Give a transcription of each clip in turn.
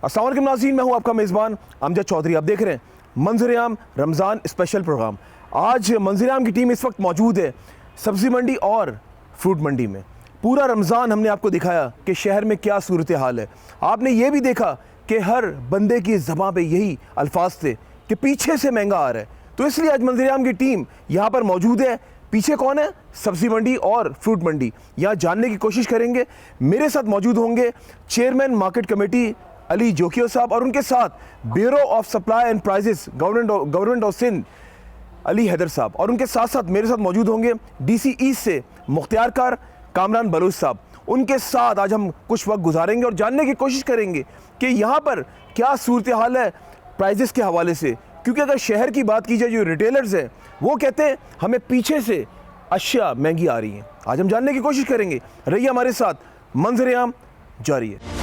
अस्सलाम वालेकुम नाज़रीन, मैं हूं आपका मेज़बान अमजद चौधरी। आप देख रहे हैं मंजर-ए-आम रमज़ान स्पेशल प्रोग्राम। आज मंजर-ए-आम की टीम इस वक्त मौजूद है सब्ज़ी मंडी और फ्रूट मंडी में। पूरा रमज़ान हमने आपको दिखाया कि शहर में क्या सूरत हाल है। आपने ये भी देखा कि हर बंदे की ज़बान पे यही अल्फाज थे कि पीछे से महंगा आ रहा है। तो इसलिए आज मंजर-ए-आम की टीम यहाँ पर मौजूद है। पीछे कौन है? सब्ज़ी मंडी और फ्रूट मंडी। यहाँ जानने की कोशिश करेंगे। मेरे साथ मौजूद होंगे chairman market committee Ali Jokhio साहब और उनके साथ bureau of supply and prices government of Sindh Ali Haider साहब, और उनके साथ साथ मेरे साथ मौजूद होंगे डीसी ईस्ट से मुख्तियार कार कामरान बलूच साहब। उनके साथ आज हम कुछ वक्त गुजारेंगे और जानने की कोशिश करेंगे कि यहाँ पर क्या सूरत हाल है प्राइजेस के हवाले से। क्योंकि अगर शहर की बात की जाए, जो रिटेलर्स हैं वो कहते हैं हमें पीछे से अशिया महंगी आ रही हैं। आज हम जानने की कोशिश करेंगे। रहिए हमारे साथ, मंजर-ए-आम जारी है।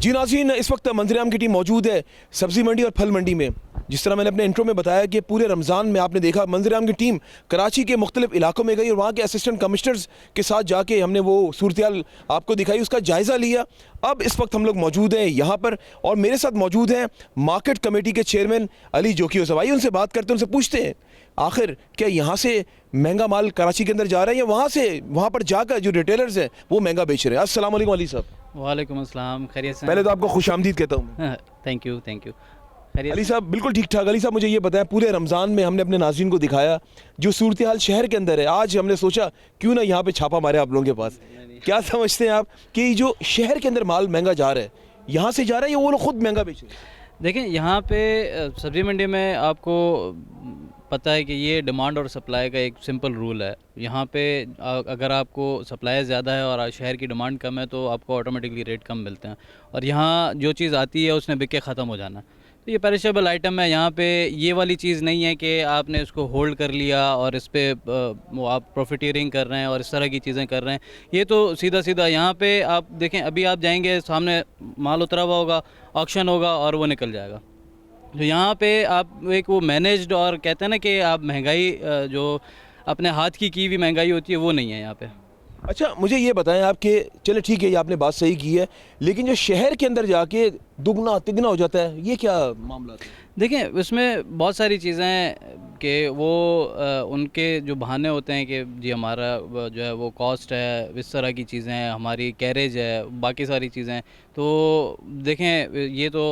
जी नाज़रीन, इस वक्त मंजर-ए-आम की टीम मौजूद है सब्ज़ी मंडी और फल मंडी में। जिस तरह मैंने अपने इंट्रो में बताया कि पूरे रमज़ान में आपने देखा मंजर-ए-आम की टीम कराची के मुख्तलिफ इलाकों में गई और वहाँ के असिस्टेंट कमिश्नर्स के साथ जाके हमने वो सूरत-ए-हाल आपको दिखाई, उसका जायज़ा लिया। अब इस वक्त हम लोग मौजूद हैं यहाँ पर और मेरे साथ मौजूद हैं मार्केट कमेटी के चेयरमैन अली जोकियो साहब। आइए उनसे बात करते हैं, उनसे पूछते हैं आखिर क्या यहाँ से महंगा माल कराची के अंदर जा रहा है या वहाँ पर जाकर जो रिटेलर्स हैं वो महंगा बेच रहे हैं। अस्सलाम वालेकुम अली साहब। वालेकुम अस्सलाम, खैरियत से? पहले तो आपको खुशामदीद कहता हूँ। थैंक यू अली साहब बिल्कुल ठीक ठाक। अली साहब मुझे ये बताएं, पूरे रमज़ान में हमने अपने नाज़रीन को दिखाया जो सूरत हाल शहर के अंदर है। आज हमने सोचा क्यों ना यहाँ पे छापा मारे आप लोगों के पास। क्या समझते हैं आप कि जो शहर के अंदर माल महंगा जा रहा है, यहाँ से जा रहा है या वो लोग खुद महंगा बेच रहे हैं? देखें, यहाँ पे सब्ज़ी मंडी में आपको पता है कि ये डिमांड और सप्लाई का एक सिंपल रूल है। यहाँ पे अगर आपको सप्लाई ज़्यादा है और शहर की डिमांड कम है तो आपको ऑटोमेटिकली रेट कम मिलते हैं, और यहाँ जो चीज़ आती है उसने बिक के ख़त्म हो जाना। तो ये पेरिशेबल आइटम है। यहाँ पे ये वाली चीज़ नहीं है कि आपने इसको होल्ड कर लिया और इस पर आप प्रॉफिटियरिंग कर रहे हैं और इस तरह की चीज़ें कर रहे हैं। ये तो सीधा सीधा यहाँ पे आप देखें, अभी आप जाएंगे सामने माल उतरा हुआ होगा, ऑक्शन होगा और वो निकल जाएगा। तो यहाँ पे आप एक वो मैनेज्ड और कहते हैं ना कि आप महंगाई जो अपने हाथ की हुई महंगाई होती है वो नहीं है यहाँ पे। अच्छा मुझे ये बताएं आप कि चले ठीक है, ये आपने बात सही की है, लेकिन जो शहर के अंदर जाके दुगना तिगना हो जाता है, ये क्या मामला है? देखें, इसमें बहुत सारी चीज़ें कि वो उनके जो बहाने होते हैं कि जी हमारा जो है वो कॉस्ट है, इस तरह की चीज़ें हैं, हमारी कैरेज है, बाकी सारी चीज़ें। तो देखें, ये तो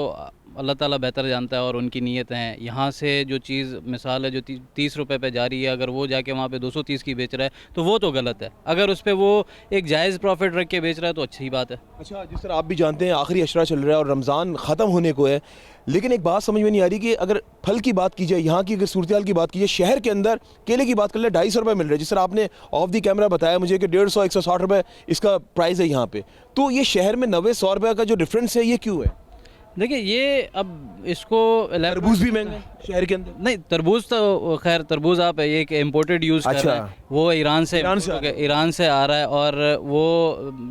अल्लाह ताला बेहतर जानता है और उनकी नीयत है। यहाँ से जो चीज़ मिसाल है जो 30 रुपये पे जा रही है, अगर वो जाके वहाँ पे 230 की बेच रहा है तो वो तो गलत है। अगर उस पर वो एक जायज़ प्रॉफिट रख के बेच रहा है तो अच्छी बात है। अच्छा, जिस तरह आप भी जानते हैं आखिरी अशरा चल रहा है और रमज़ान ख़त्म होने को है, लेकिन एक बात समझ में नहीं आ रही कि अगर फल की बात की जाए, यहाँ की अगर सूरत हाल की बात की जाए, शहर के अंदर केले की बात कर ले 250 रुपये मिल रहा है। जिस तरह आपने ऑफ दी कैमरा बताया मुझे कि 150 160 रुपये इसका प्राइस है यहाँ पे। तो ये शहर में 90-100 रुपये का जो डिफरेंस है ये क्यों है? देखिए, ये अब इसको तरबूज भी महंगा है शहर के अंदर। नहीं, तरबूज तो खैर तरबूज आप ये एक इम्पोर्टेड यूज़ कर रहे हैं, वो ईरान से आ रहा है और वो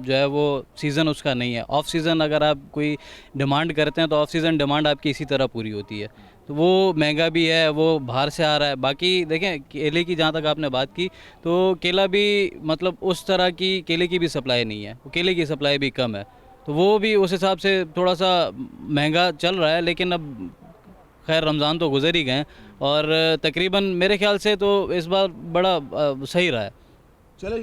जो है वो सीज़न उसका नहीं है। ऑफ सीज़न अगर आप कोई डिमांड करते हैं तो ऑफ सीज़न डिमांड आपकी इसी तरह पूरी होती है, तो वो महंगा भी है, वो बाहर से आ रहा है। बाकी देखें, केले की जहाँ तक आपने बात की तो केला भी मतलब उस तरह की केले की भी सप्लाई नहीं है, केले की सप्लाई भी कम है, तो वो भी उस हिसाब से थोड़ा सा महंगा चल रहा है। लेकिन अब खैर रमज़ान तो गुजर ही गए और तकरीबन मेरे ख्याल से तो इस बार बड़ा सही रहा है। चलो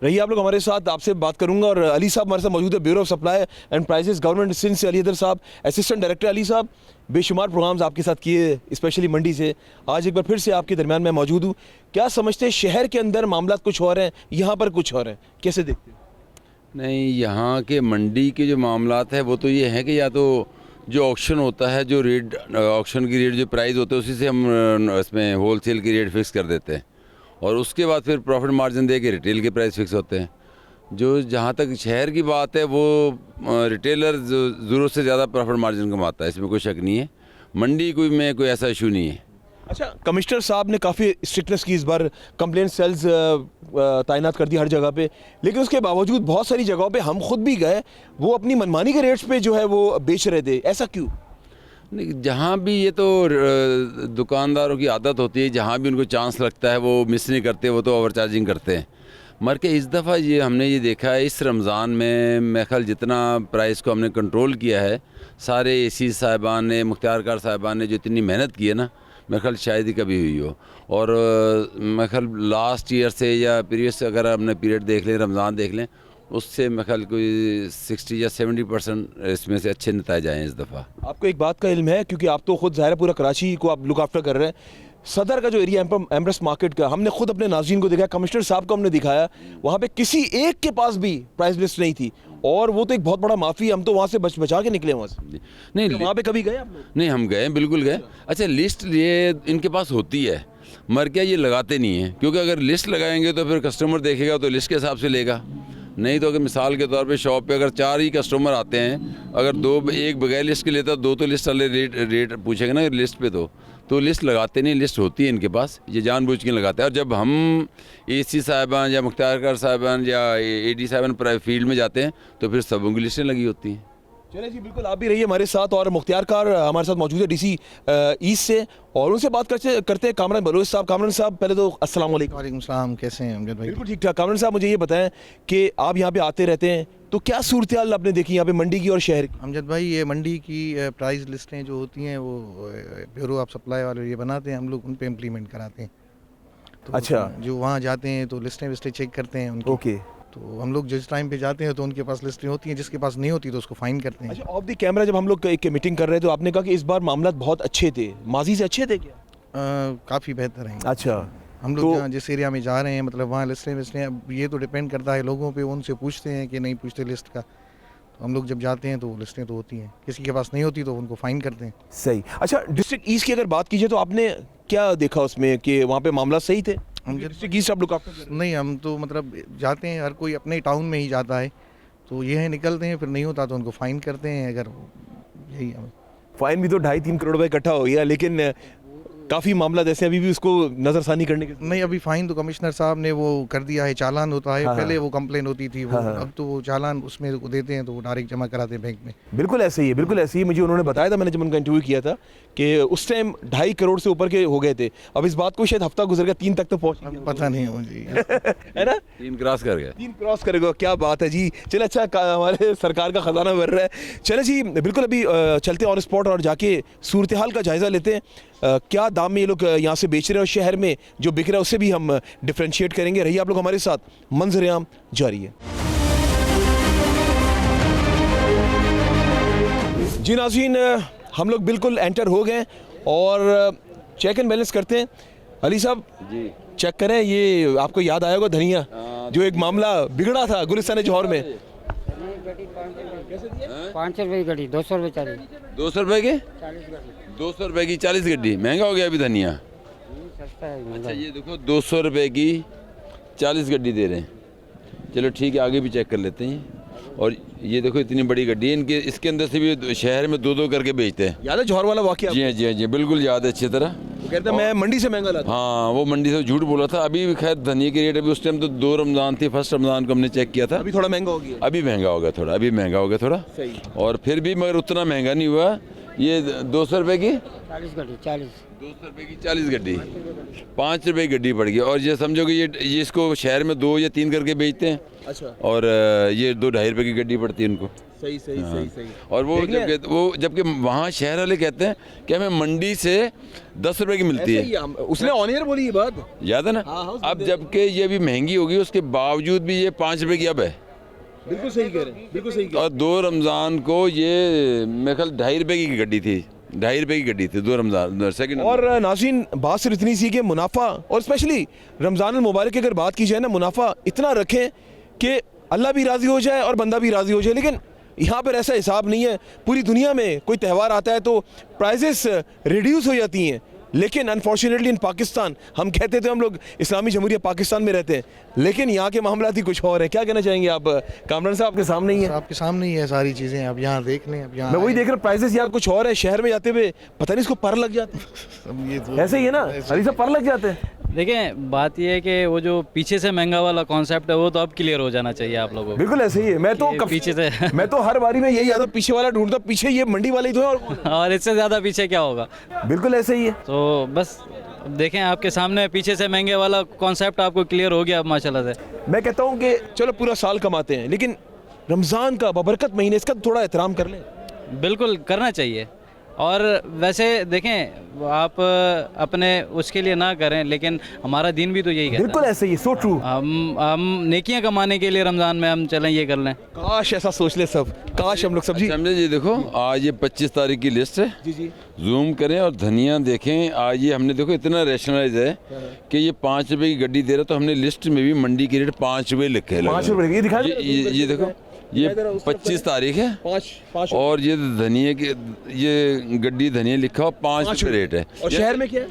रहिए आप लोग हमारे साथ, आपसे बात करूंगा। और अली साहब हमारे साथ मौजूद है bureau of supply and prices government Sindh से अली हैदर साहब, असिस्टेंट डायरेक्टर। अली साहब, बेशुमार प्रोग्राम्स आपके साथ किए स्पेशली मंडी से, आज एक बार फिर से आपके दरमियान मैं मौजूद हूँ। क्या समझते हैं शहर के अंदर मामला कुछ और हैं, यहाँ पर कुछ और हैं, कैसे देखते हैं? नहीं, यहाँ के मंडी के जो मामलात है वो तो ये है कि या तो जो ऑक्शन होता है, जो रेट ऑक्शन की रेट जो प्राइस होता है उसी से हम इसमें होलसेल की रेट फिक्स कर देते हैं और उसके बाद फिर प्रॉफिट मार्जिन दे के रिटेल के प्राइस फिक्स होते हैं। जो जहाँ तक शहर की बात है वो रिटेलर ज़रूरत से ज़्यादा प्रॉफिट मार्जिन कमाता है, इसमें कोई शक नहीं है। मंडी में कोई ऐसा इशू नहीं है। अच्छा, कमिश्नर साहब ने काफ़ी स्ट्रिक्टनेस की इस बार, कंप्लेंट सेल्स तैनात कर दी हर जगह पे, लेकिन उसके बावजूद बहुत सारी जगहों पे हम खुद भी गए, वो अपनी मनमानी के रेट्स पे जो है वो बेच रहे थे। ऐसा क्यों? नहीं, जहाँ भी ये तो दुकानदारों की आदत होती है, जहाँ भी उनको चांस लगता है वो मिस नहीं करते, वो तो ओवर चार्जिंग करते हैं। मर के इस दफ़ा ये हमने ये देखा है इस रमज़ान में मेरे ख्याल जितना प्राइस को हमने कंट्रोल किया है, सारे एसी साहिबान ने, मुख्तार कार साहिबान ने जो इतनी मेहनत की है ना, मेरे ख्याल शायद ही कभी हुई हो। और मेरे ख्याल लास्ट ईयर से या प्रीवियस अगर हमने पीरियड देख लें, रमज़ान देख लें, उससे मेरे ख्याल कोई 60 या 70% इसमें से अच्छे नतीजे आए हैं इस दफ़ा। आपको एक बात का इल्म है, क्योंकि आप तो खुद ज़ाहिर है पूरा कराची को आप लुक आफ्टर कर रहे हैं, सदर का जो एरिया एमरेस मार्केट का, हमने खुद अपने नाज़रीन को दिखाया, कमिश्नर साहब को हमने दिखाया, वहाँ पे किसी एक के पास भी प्राइस लिस्ट नहीं थी, और वो तो एक बहुत बड़ा माफ़ी, हम तो वहाँ से बचा के निकले वहाँ से। नहीं तो वहाँ पे कभी गए आप लोग? नहीं, हम गए, बिल्कुल गए। अच्छा, लिस्ट ये इनके पास होती है, मर क्या ये लगाते नहीं हैं, क्योंकि अगर लिस्ट लगाएंगे तो फिर कस्टमर देखेगा तो लिस्ट के हिसाब से लेगा। नहीं तो अगर मिसाल के तौर पे शॉप पे अगर 4 ही कस्टमर आते हैं, अगर एक बगैर लिस्ट के लेता, 2 तो लिस्ट वाले रेट पूछेंगे ना लिस्ट पे, तो लिस्ट लगाते नहीं, लिस्ट होती है इनके पास, ये जानबूझ के लगाते हैं। और जब हम एसी साहिबान या मुख्तार कार साहिबान या एडी साहिबान फील्ड में जाते हैं तो फिर सबों की लिस्टें लगी होती हैं। चले जी, बिल्कुल आप भी रहिए हमारे साथ, और मुख्तार कार हमारे साथ मौजूद है डीसी ईस्ट से, और उनसे बात करते हैं कामरान बलोच साहब। कामरान साहब, पहले तो अस्सलाम वालेकुम। वालेकुम सलाम, कैसे हैं अमजद भाई? बिल्कुल ठीक ठाक। कामरान साहब, मुझे ये बताएं कि आप यहाँ पे आते रहते हैं, तो क्या सूरत हाल आपने देखी यहाँ पे मंडी की और शहर की? अमजद भाई, ये मंडी की प्राइस लिस्टें जो होती हैं वो ब्यूरो ऑफ सप्लाई वाले ये बनाते हैं, हम लोग उन पे इम्प्लीमेंट कराते हैं। तो अच्छा। जो वहाँ जाते हैं तो लिस्टें विस्टें चेक करते हैं उनकी। ओके। तो हम लोग जिस टाइम पे जाते हैं तो उनके पास लिस्टें होती हैं, जिसके पास नहीं होती तो उसको फाइन करते हैं। अच्छा, ऑफ द कैमरा जब हम लोग एक मीटिंग कर रहे थे तो आपने कहा कि इस बार मामला बहुत अच्छे थे, माजी से अच्छे थे क्या? काफ़ी बेहतर हैं। अच्छा, हम लोग जहाँ जिस एरिया में जा रहे हैं, मतलब वहाँ लिस्टें विस्टें, अब ये तो डिपेंड करता है लोगों पे, उनसे पूछते हैं कि नहीं पूछते लिस्ट का। तो हम लोग जब जाते हैं तो लिस्टें तो होती हैं, किसी के पास नहीं होती तो उनको फाइन करते हैं। सही। अच्छा, डिस्ट्रिक्ट ईस्ट की अगर बात कीजिए तो आपने क्या देखा उसमें कि वहाँ पे मामला सही थे? हम डिस्ट्रिक्ट ईस्ट आप लोग नहीं, हम तो मतलब जाते हैं, हर कोई अपने टाउन में ही जाता है, तो ये है निकलते हैं, फिर नहीं होता तो उनको फ़ाइन करते हैं। अगर यही हमें फाइन भी तो 2.5-3 करोड़ रुपए इकट्ठा हो गया, लेकिन काफ़ी मामला जैसे अभी भी उसको नज़रसानी करने के नहीं, अभी फ़ाइन तो कमिश्नर साहब ने वो कर दिया है, चालान होता है। पहले वो कंप्लेन होती थी, वो अब तो वो चालान उसमें वो देते हैं तो वो डायरेक्ट जमा कराते हैं बैंक में। बिल्कुल ऐसे ही है, बिल्कुल ऐसे ही। मुझे उन्होंने बताया था, मैंने जब उनका इंटरव्यू किया था, कि उस टाइम 2.5 करोड़ से ऊपर के हो गए थे। अब इस बात को शायद हफ्ता गुजर गया, 3 तक तो पहुँच गया, पता नहीं है मुझे है ना? 3 क्रॉस कर गए। 3 क्रॉस करेगा, क्या बात है जी। चले, अच्छा, हमारे सरकार का खजाना भर रहा है। चले जी, बिल्कुल अभी चलते ऑन स्पॉट और जाके सूरत हाल का जायज़ा लेते हैं, क्या दाम में ये लोग यहाँ से बेच रहे हैं, और शहर में जो बिक रहा है उससे भी हम डिफ्रेंशिएट करेंगे। रहिए आप लोग हमारे साथ, मंजर-ए-आम जारी है। जी नाज़रीन, हम लोग बिल्कुल एंटर हो गए और चेक एंड बैलेंस करते हैं। अली साहब जी, चेक करें, ये आपको याद आया होगा धनिया, जो एक मामला बिगड़ा था गुलिस्तान जौहर में। 500 रुपये की गड्डी, 200 रुपये चालीस। 200 रुपये के 200 रुपये की 40 गड्डी, महंगा हो गया अभी धनिया। सस्ता है। अच्छा, ये देखो 200 रुपये की 40 गड्डी दे रहे हैं। चलो ठीक है, आगे भी चेक कर लेते हैं। और ये देखो इतनी बड़ी गड्डी है, इनके इसके अंदर से भी शहर में 2-2 करके बेचते हैं। याद है जौहर वाला वाकया? जी हाँ, जी हाँ, जी, बिल्कुल याद है अच्छी तरह। वो कहता है मैं मंडी से महंगा लाता। हाँ, वो मंडी से झूठ बोला था। अभी खैर धनिया की रेट, अभी उस टाइम तो 2 रमज़ान थी, फर्स्ट रमज़ान को हमने चेक किया था। अभी थोड़ा महंगा हो गया। अभी महंगा हो गया थोड़ा, अभी महंगा हो गया थोड़ा। सही। और फिर भी मगर उतना महंगा नहीं हुआ। ये 200 रुपये की 40 गड्डी, 40। 200 रुपये की 40 गड्डी, 5 रुपये की गड्डी पड़ गई। और ये समझो कि ये इसको शहर में 2 या 3 करके बेचते हैं। अच्छा। और ये 2-2.5 रुपये की गड्डी पड़ती है उनको। सही सही सही सही। और वो जबकि वहाँ शहर वाले कहते हैं कि हमें मंडी से 10 रुपये की मिलती है। उसने ऑन एयर बोली ये बात, याद है ना? अब जबकि ये भी महंगी होगी, उसके बावजूद भी ये 5 रुपये की अब है। बिल्कुल सही कह रहे हैं, बिल्कुल सही कह रहे और 2 रमज़ान को ये मेरे ख्याल 2.5 रुपये की गड्डी थी, 2.5 रुपये की गड्डी थी 2 रमज़ान सेकंड। और नाज़रीन, बात सिर्फ इतनी सी कि मुनाफा, और स्पेशली रमज़ान मुबारक की अगर बात की जाए ना, मुनाफा इतना रखें कि अल्लाह भी राज़ी हो जाए और बंदा भी राज़ी हो जाए। लेकिन यहाँ पर ऐसा हिसाब नहीं है। पूरी दुनिया में कोई त्यौहार आता है तो प्राइजेस रिड्यूस हो जाती हैं, लेकिन अनफॉर्चुनेटली इन पाकिस्तान, हम कहते थे हम लोग इस्लामी जमहूरिया पाकिस्तान में रहते हैं, लेकिन यहाँ के मामला ही कुछ और है। क्या कहना चाहेंगे आप? कामरान साहब आपके सामने ही है, आपके सामने ही है सारी चीज़ें। अब यहाँ देख लें, अब यहाँ मैं वही देख रहा हूँ, प्राइसेस यार कुछ और है। शहर में जाते हुए पता नहीं इसको पर लग जाते हैं। अब ये तो ऐसे ही है ना अली साहब, पर लग जाते हैं। देखिए, बात ये है कि वो जो पीछे से महंगा वाला कॉन्सेप्ट है वो तो अब क्लियर हो जाना चाहिए आप लोगों को। बिल्कुल ऐसे ही है। मैं तो ये पीछे से मैं तो हर बारी में यही आता, पीछे वाला ढूंढता, पीछे ये मंडी वाले ही तो है और कौन है? और इससे ज़्यादा पीछे क्या होगा? बिल्कुल ऐसे ही है। तो बस देखें आपके सामने पीछे से महंगे वाला कॉन्सेप्ट आपको क्लियर हो गया अब माशाल्लाह से। मैं कहता हूँ कि चलो पूरा साल कमाते हैं, लेकिन रमज़ान का बबरकत महीने, इसका थोड़ा एहतराम कर लें। बिल्कुल करना चाहिए। और वैसे देखें आप अपने उसके लिए ना करें, लेकिन हमारा दिन भी तो यही कहता बिल्कुल ऐसे ही, सो ट्रू। है हम नेकियां कमाने के लिए रमज़ान में हम चलें ये कर लें। काश ऐसा सोच ले सब, काश हम लोग सब। जी समझे जी, देखो आज ये 25 तारीख की लिस्ट है, जी जी, जूम करें और धनिया देखें। आज ये हमने देखो इतना रैशनलाइज है कि ये 5 रुपए की गड्डी दे रहा, तो हमने लिस्ट में भी मंडी के रेट 5 रुपए लिखे हैं। 5 रुपए ये दिखा, ये देखो, ये 25 तारीख है 5 और ये धनिया की ये गड्डी धनिया लिखा हुआ 5 रुपए रेट है। और शहर में क्या है?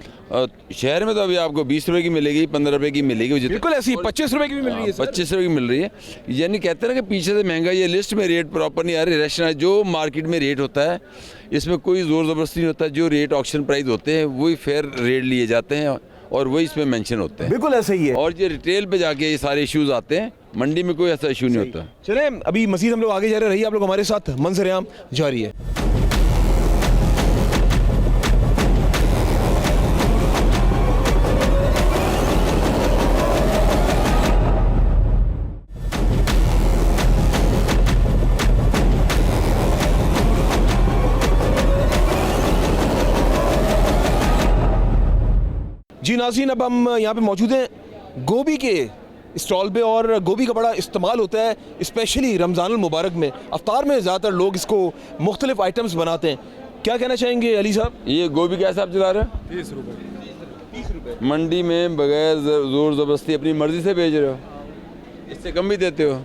शहर में तो अभी आपको 20 रुपए की मिलेगी, 15 रुपए की मिलेगी, बिल्कुल ऐसी 25 रुपए की भी मिल रही है सर। 25 रुपए की मिल रही है। यानी कहते हैं ना कि पीछे से महंगा, ये लिस्ट में रेट प्रॉपर नहीं आ रही। रेशनल जो मार्केट में रेट होता है, इसमें कोई ज़ोर ज़बरदस्ती नहीं होता। जो रेट ऑक्शन प्राइस होते हैं वही फेयर रेट लिए जाते हैं और वही इसमें मेंशन होते हैं। बिल्कुल ऐसे ही है। और ये रिटेल पे जाके ये सारे इश्यूज आते हैं, मंडी में कोई ऐसा इशू नहीं होता। चले अभी मजीद हम लोग आगे जा रहे, रहिए आप लोग हमारे साथ, मंजर-ए-आम जारी है। जी नाज़रीन, अब हम यहाँ पे मौजूद हैं गोभी के स्टॉल पे, और गोभी का बड़ा इस्तेमाल होता है स्पेशली रमज़ानुल मुबारक में। अफ्तार में ज़्यादातर लोग इसको मुख्तलिफ आइटम्स बनाते हैं। क्या कहना चाहेंगे अली साहब? ये गोभी कैसे आप चला रहे हो? 30 रुपये मंडी में, बगैर जोर ज़बरदस्ती अपनी मर्जी से बेच रहे हो, इससे कम भी देते हो?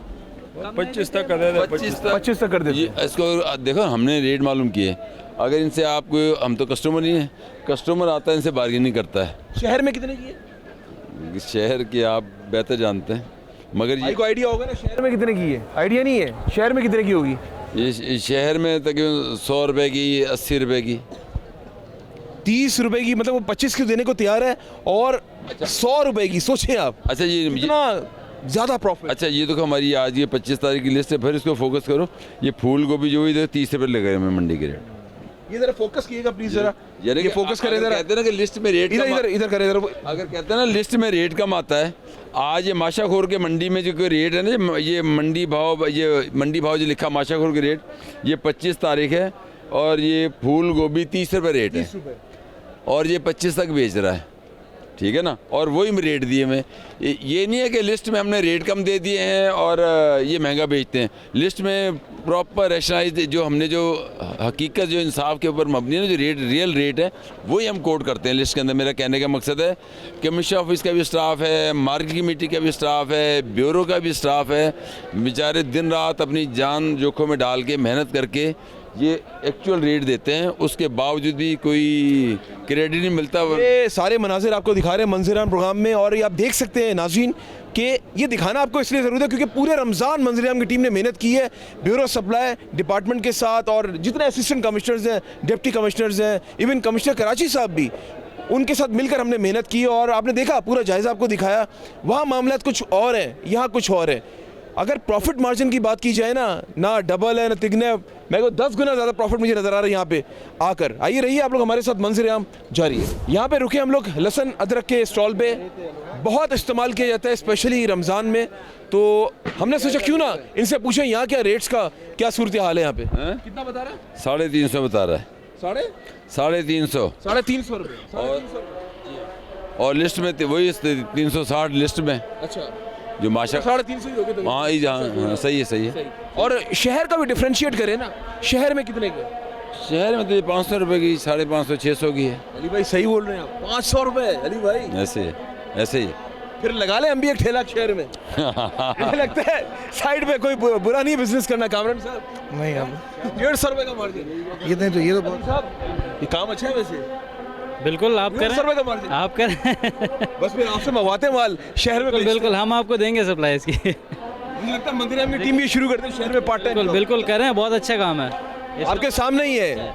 25 तक कर देते, 25 तक कर देते हैं। इसको देखो, हमने रेट मालूम किए। अगर इनसे आपको, हम तो कस्टमर नहीं है, कस्टमर आता है इनसे बार्गेनिंग करता है। शहर में कितने की है? शहर की आप बेहतर जानते हैं, मगर भाई को आइडिया होगा ना शहर में कितने की है? आइडिया नहीं है, शहर में कितने की होगी? ये शहर में तकरीबन 100 रुपए की, 80 रुपए की, 30 रुपए की, मतलब वो 25 की देने को तैयार है और 100 रुपए की। सोचिए आप, अच्छा ये इतना ज़्यादा प्रॉफिट। अच्छा ये तो हमारी आज ये 25 तारीख की लिस्ट है। फिर इसको फोकस करो। ये फूल गोभी जो इधर 30 रुपये लगे हैं मंडी के रेट। ये जरा फोकस कीजिएगा प्लीज, जरा ये फोकस करें जरा। कहते हैं ना कि लिस्ट में रेट इधर इधर इधर करें जरा। अगर कहते हैं ना लिस्ट में रेट कम आता है, आज ये माशाखोर के मंडी में जो कोई रेट है ना, ये मंडी भाव जो लिखा माशाखोर के रेट, ये 25 तारीख है और ये फूल गोभी 30 रुपये रेट है और ये 25 तक बेच रहा है, ठीक है ना। और वही रेट दिए मैं, ये नहीं है कि लिस्ट में हमने रेट कम दे दिए हैं और ये महंगा बेचते हैं। लिस्ट में प्रॉपर रैशनलाइज जो हमने, जो हकीकत, जो इंसाफ के ऊपर मबनी है, जो रेट रियल रेट है वही हम कोट करते हैं लिस्ट के अंदर। मेरा कहने का मकसद है कि कमिश्नर ऑफिस का भी स्टाफ है, मार्केट कमेटी का भी स्टाफ है, ब्यूरो का भी स्टाफ है, बेचारे दिन रात अपनी जान जोखों में डाल के मेहनत करके ये एक्चुअल रेट देते हैं, उसके बावजूद भी कोई क्रेडिट नहीं मिलता। ये सारे मनाजिर आपको दिखा रहे हैं मंजर-ए-आम प्रोग्राम में, और ये आप देख सकते हैं नाज़रीन कि ये दिखाना आपको इसलिए ज़रूरत है क्योंकि पूरे रमज़ान मंजर-ए-आम की टीम ने मेहनत की है ब्यूरो सप्लाई डिपार्टमेंट के साथ, और जितने असिस्टेंट कमिश्नर्स हैं, डिप्टी कमिश्नर्स हैं, इवन कमिश्नर कराची साहब भी, उनके साथ मिलकर हमने मेहनत की। और आपने देखा, पूरा जायज़ा आपको दिखाया। वहाँ मामला कुछ और है, यहाँ कुछ और है। अगर प्रॉफिट मार्जिन की बात की जाए ना डबल है ना तिगने, मेरे को 10 गुना ज़्यादा प्रॉफिट मुझे नज़र आ रहा है यहाँ पे आकर। आइए रहिए आप लोग हमारे साथ, मंजर-ए-आम जारी है। यहाँ पे रुके हम लोग लहसुन अदरक के स्टॉल पे, बहुत इस्तेमाल किया जाता है स्पेशली रमज़ान में। तो हमने सोचा क्यों ना इनसे पूछें यहाँ क्या रेट्स का क्या सूरत हाल है यहाँ पे। कितना बता रहा है? 350 बता रहा है। 350 350 रुपये और लिस्ट में वही 360 लिस्ट में। अच्छा, जो माशा 350 ही हो गए। हाँ हाँ, सही है। और शहर का भी डिफ्रेंशिएट करें ना, शहर में कितने के? शहर में तो 500 रुपए की, 550, 600 की है। अली भाई सही बोल रहे हैं आप, 500 रुपए अली भाई। ऐसे ही फिर लगा ले हम भी एक ठेला शहर में। मुझे लगता है साइड पे कोई बुरा नहीं बिजनेस करना। कामरान साहब नहीं, अब 150 रुपए का मार्जिन, ये तो बहुत साहब ये काम अच्छा है वैसे। बिल्कुल आप करें, 150 रुपए का मार्जिन आप करें। बस फिर आपसे मंगवाते हैं माल शहर में। बिल्कुल हम आपको देंगे सप्लाई इसकी। मुझे लगता है मंदिर की टीम भी शुरू करते हैं शहर में पार्ट टाइम। बिल्कुल करें, बहुत अच्छा काम है। आपके सामने ही है,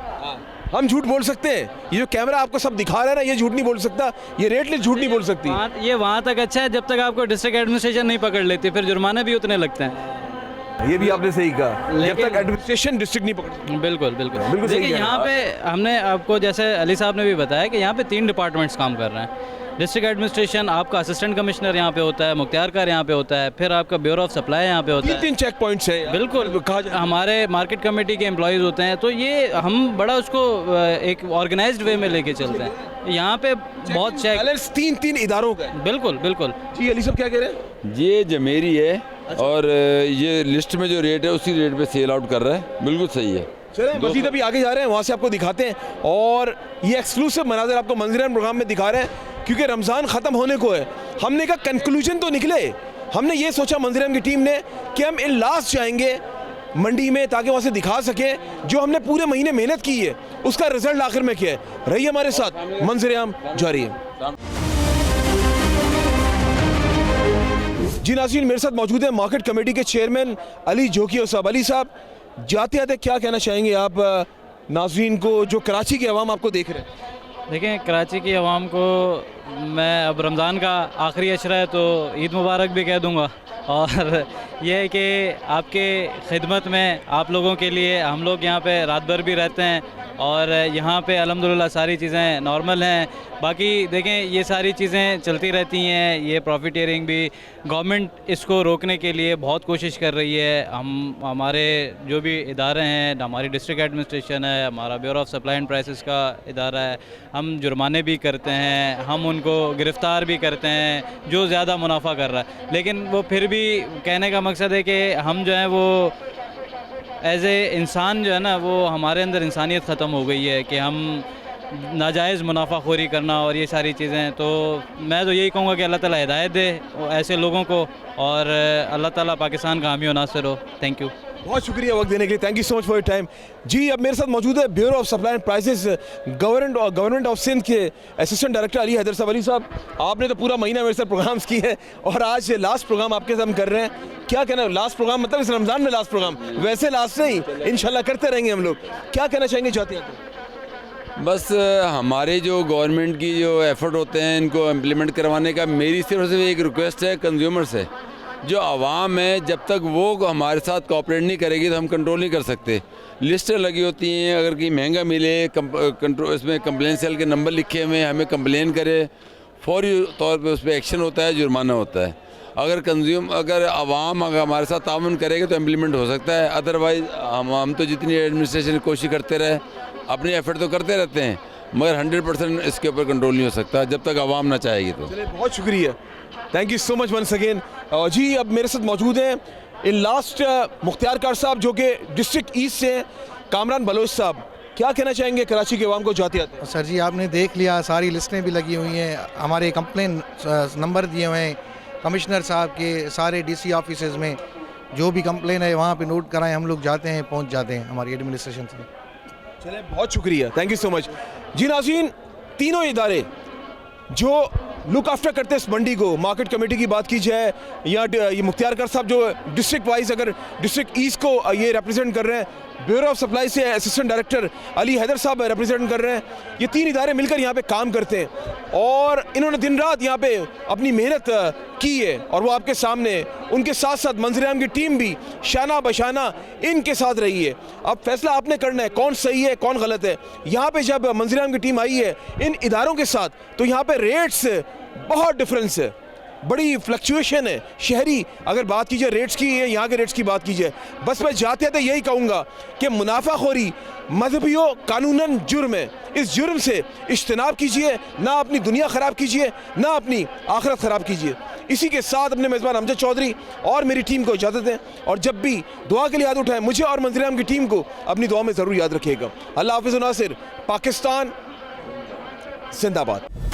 हम झूठ बोल सकते हैं। ये जो कैमरा आपको सब दिखा रहा है ना, ये झूठ नहीं बोल सकता, ये रेट ले झूठ नहीं बोल सकती। ये वहाँ तक अच्छा है जब तक आपको डिस्ट्रिक्ट एडमिनिस्ट्रेशन नहीं पकड़ लेती, फिर जुर्माने भी उतने लगते हैं। ये भी आपने सही कहा, जब लेकिन- तक एडमिनिस्ट्रेशन डिस्ट्रिक्ट नहीं पकड़। बिल्कुल बिल्कुल बिल्कुल सही देखिए कह रहे यहाँ हैं पे हमने आपको जैसे अली साहब ने भी बताया कि यहाँ पे 3 डिपार्टमेंट्स काम कर रहे हैं। डिस्ट्रिक्ट एडमिनिस्ट्रेशन, आपका असिस्टेंट कमिश्नर यहाँ पे होता है, मुख्तियारकार यहाँ पे होता है, फिर आपका ब्यूरो ऑफ सप्लाई यहाँ पे होता है। 3 चेक पॉइंट्स है बिल्कुल कहा जाए। हमारे मार्केट कमेटी के एम्प्लॉयज़ होते हैं, तो ये हम बड़ा उसको एक ऑर्गेनाइज्ड वे में लेके चलते हैं। यहाँ पे बहुत चेक, बैलेंस 3 इदारों का है। बिल्कुल बिल्कुल जी अली साहब क्या कह रहे हैं? ये जमेरी है और ये लिस्ट में जो रेट है उसी रेट पे सेल आउट कर रहा है, बिल्कुल सही है। चलें मजीद अभी आगे जा रहे हैं, वहाँ से आपको दिखाते हैं और ये एक्सक्लूसिव मनाज़र आपको मंजराम प्रोग्राम में दिखा रहे हैं क्योंकि रमज़ान ख़त्म होने को है। हमने कहा कंक्लूजन तो निकले, हमने ये सोचा मंजराम की टीम ने कि हम इन लास्ट जाएंगे मंडी में ताकि वहाँ से दिखा सकें जो हमने पूरे महीने मेहनत की है उसका रिजल्ट आखिर में क्या है। रहिए हमारे साथ, मंजराम जारी है। जी नाज़रीन, मेरे साथ मौजूद है मार्केट कमेटी के चेयरमैन अली जोकिया साहब। अली साहब, जाते जाते क्या कहना चाहेंगे आप नाज़रीन को जो कराची के अवाम आपको देख रहे हैं? देखें, कराची की आवाम को मैं अब रमज़ान का आखिरी अशरा है तो ईद मुबारक भी कह दूंगा, और ये है कि आपके खिदमत में आप लोगों के लिए हम लोग यहाँ पे रात भर भी रहते हैं और यहाँ पे अल्हम्दुलिल्लाह सारी चीज़ें नॉर्मल हैं। बाकी देखें, ये सारी चीज़ें चलती रहती हैं, ये प्रॉफिटेयरिंग भी गवर्नमेंट इसको रोकने के लिए बहुत कोशिश कर रही है। हमारे जो भी इदारे हैं, हमारी डिस्ट्रिक्ट एडमिनिस्ट्रेशन है, हमारा bureau of supply and prices का इदारा है, हम जुर्माने भी करते हैं, हम उनको गिरफ़्तार भी करते हैं जो ज़्यादा मुनाफा कर रहा है। लेकिन वो फिर भी कहने का मकसद है कि हम जो है वो एज ए इंसान जो है ना, वो हमारे अंदर इंसानियत ख़त्म हो गई है कि हम नाजायज़ मुनाफाखोरी करना और ये सारी चीज़ें। तो मैं तो यही कहूँगा कि अल्लाह ताला हिदायत दे ऐसे लोगों को और अल्लाह ताला पाकिस्तान का हामी और नासिर हो। थैंक यू, बहुत शुक्रिया वक्त देने के लिए, thank you so much for your time. जी अब मेरे साथ मौजूद है bureau of supply and prices government of Sindh के असिस्टेंट डायरेक्टर अली हैदर साहब। अली साहब, आपने तो पूरा महीना मेरे साथ प्रोग्राम्स किए हैं और आज लास्ट प्रोग्राम आपके साथ हम कर रहे हैं। क्या कहना है, लास्ट प्रोग्राम मतलब इस रमज़ान में लास्ट प्रोग्राम, वैसे लास्ट नहीं, इंशाल्लाह करते रहेंगे हम लोग। क्या कहना चाहेंगे जाते हैं? बस हमारे जो गवर्नमेंट की जो एफर्ट होते हैं इनको इम्प्लीमेंट करवाने का मेरी सिर्फ एक रिक्वेस्ट है कंज्यूमर से, जो आवाम है जब तक वो हमारे साथ कोऑपरेट नहीं करेगी तो हम कंट्रोल नहीं कर सकते। लिस्टें लगी होती हैं, अगर कहीं महंगा मिले कंट्रोल, इसमें कंप्लेन सेल के नंबर लिखे हुए हैं, हमें कंप्लेन करे, फौरी तौर पे उस पर एक्शन होता है, जुर्माना होता है। अगर आवाम अगर हमारे साथ ताउन करेगा तो इम्प्लीमेंट हो सकता है, अदरवाइज़ हम तो जितनी एडमिनिस्ट्रेशन कोशिश करते रहे, अपनी एफर्ट तो करते रहते हैं, मगर 100% इसके ऊपर कंट्रोल नहीं हो सकता जब तक आवाम ना चाहेगी। तो चलिए, बहुत शुक्रिया, thank you so much once again. जी अब मेरे साथ मौजूद हैं इन लास्ट मुख्तियारकार साहब जो कि डिस्ट्रिक्ट ईस्ट से हैं, कामरान बलोच साहब। क्या कहना चाहेंगे कराची के अवाम को जाते आते? सर जी, आपने देख लिया, सारी लिस्टें भी लगी हुई हैं, हमारे कंप्लेन नंबर दिए हुए हैं कमिश्नर साहब के, सारे डीसी ऑफिसेज में जो भी कंप्लेन है वहाँ पे नोट कराएं, हम लोग जाते हैं, पहुँच जाते हैं हमारी एडमिनिस्ट्रेशन से। चले, बहुत शुक्रिया, थैंक यू सो मच। जी नाज़रीन, तीनों इदारे जो लुक आफ्टर करते हैं इस मंडी को, मार्केट कमेटी की बात की जाए या ये मुख्तियारकार साहब जो डिस्ट्रिक्ट वाइज अगर डिस्ट्रिक्ट ईस्ट को ये रिप्रेजेंट कर रहे हैं, ब्यूरो ऑफ सप्लाई से असिस्टेंट डायरेक्टर अली हैदर साहब रिप्रेजेंट कर रहे हैं, ये 3 इदारे मिलकर यहाँ पे काम करते हैं और इन्होंने दिन रात यहाँ पे अपनी मेहनत की है और वो आपके सामने, उनके साथ साथ मंजराम की टीम भी शाना बशाना इनके साथ रही है। अब फैसला आपने करना है कौन सही है कौन गलत है। यहाँ पे जब मंजराम की टीम आई है इन इदारों के साथ तो यहाँ पे रेट्स बहुत डिफरेंस है, बड़ी फ्लक्चुएशन है। शहरी अगर बात कीजिए रेट्स की, यहाँ के रेट्स की बात कीजिए, बस मैं जाते थे यही कहूँगा कि मुनाफाखोरी मजहबियों कानूनन जुर्म है, इस जुर्म से इज्तनाब कीजिए, ना अपनी दुनिया ख़राब कीजिए ना अपनी आखिरत ख़राब कीजिए। इसी के साथ अपने मेज़बान अमजद चौधरी और मेरी टीम को इजाज़त दें और जब भी दुआ के लिए याद उठाएं मुझे और मंजराम की टीम को अपनी दुआ में ज़रूर याद रखिएगा। अल्लाह हाफ़िज़ नासिर, पाकिस्तान जिंदाबाद।